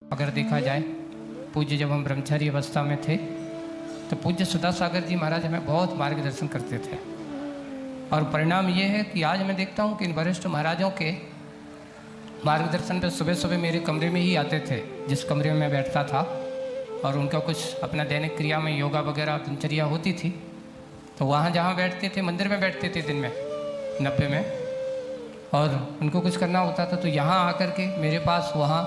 अगर देखा जाए, पूज्य जब हम ब्रह्मचारी अवस्था में थे तो पूज्य सुधा सागर जी महाराज हमें बहुत मार्गदर्शन करते थे। और परिणाम ये है कि आज मैं देखता हूँ कि इन वरिष्ठ महाराजों के मार्गदर्शन पर सुबह सुबह मेरे कमरे में ही आते थे, जिस कमरे में मैं बैठता था, और उनका कुछ अपना दैनिक क्रिया में योगा वगैरह दिनचर्या होती थी, तो वहाँ जहाँ बैठते थे, मंदिर में बैठते थे दिन में 90 में, और उनको कुछ करना होता था तो यहाँ आकर के मेरे पास वहाँ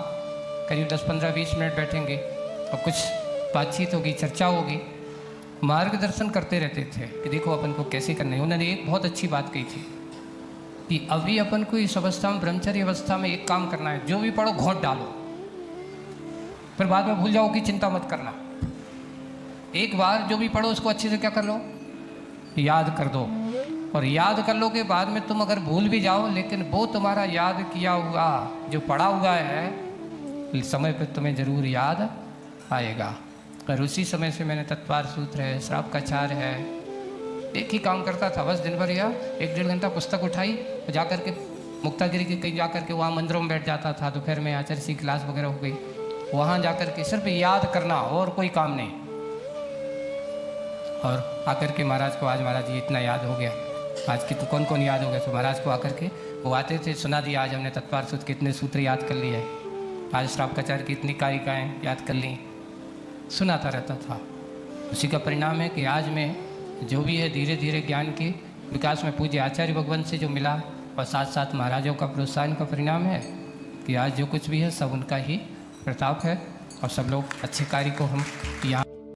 करीब 10-15-20 मिनट बैठेंगे और कुछ बातचीत होगी, चर्चा होगी, मार्गदर्शन करते रहते थे कि देखो अपन को कैसे करना है। उन्होंने एक बहुत अच्छी बात कही थी कि अभी अपन को इस अवस्था में, ब्रह्मचर्य अवस्था में एक काम करना है, जो भी पढ़ो घोंट डालो, फिर बाद में भूल जाओ कि चिंता मत करना। एक बार जो भी पढ़ो उसको अच्छे से क्या कर लो, याद कर दो, और याद कर लो के बाद में तुम अगर भूल भी जाओ, लेकिन वो तुम्हारा याद किया हुआ जो पढ़ा हुआ है समय पर तुम्हें जरूर याद आएगा। और उसी समय से मैंने तत्वार सूत्र है, श्राप का चार है, एक ही काम करता था बस दिन भर, या 1-1.5 घंटा पुस्तक उठाई और जाकर के मुक्तागिरी के कहीं जाकर के वहाँ मंदिरों में बैठ जाता था। दोपहर में आचार्य की क्लास वगैरह हो गई, वहाँ जाकर के सिर्फ याद करना और कोई काम नहीं। और आकर के महाराज को, आज महाराज जी इतना याद हो गया, आज की तो कौन कौन याद हो गया, तो महाराज को आकर के वो आते थे, सुना दिया आज हमने तत्वार सूत्र के इतने सूत्र याद कर लिए, आज श्रावकाचार्य की इतनी कारिकाएँ याद कर ली, सुनाता रहता था। उसी का परिणाम है कि आज मैं जो भी है धीरे धीरे ज्ञान के विकास में पूज्य आचार्य भगवान से जो मिला, और साथ साथ महाराजों का प्रोत्साहन का परिणाम है कि आज जो कुछ भी है सब उनका ही प्रताप है, और सब लोग अच्छे कार्य को हम यहाँ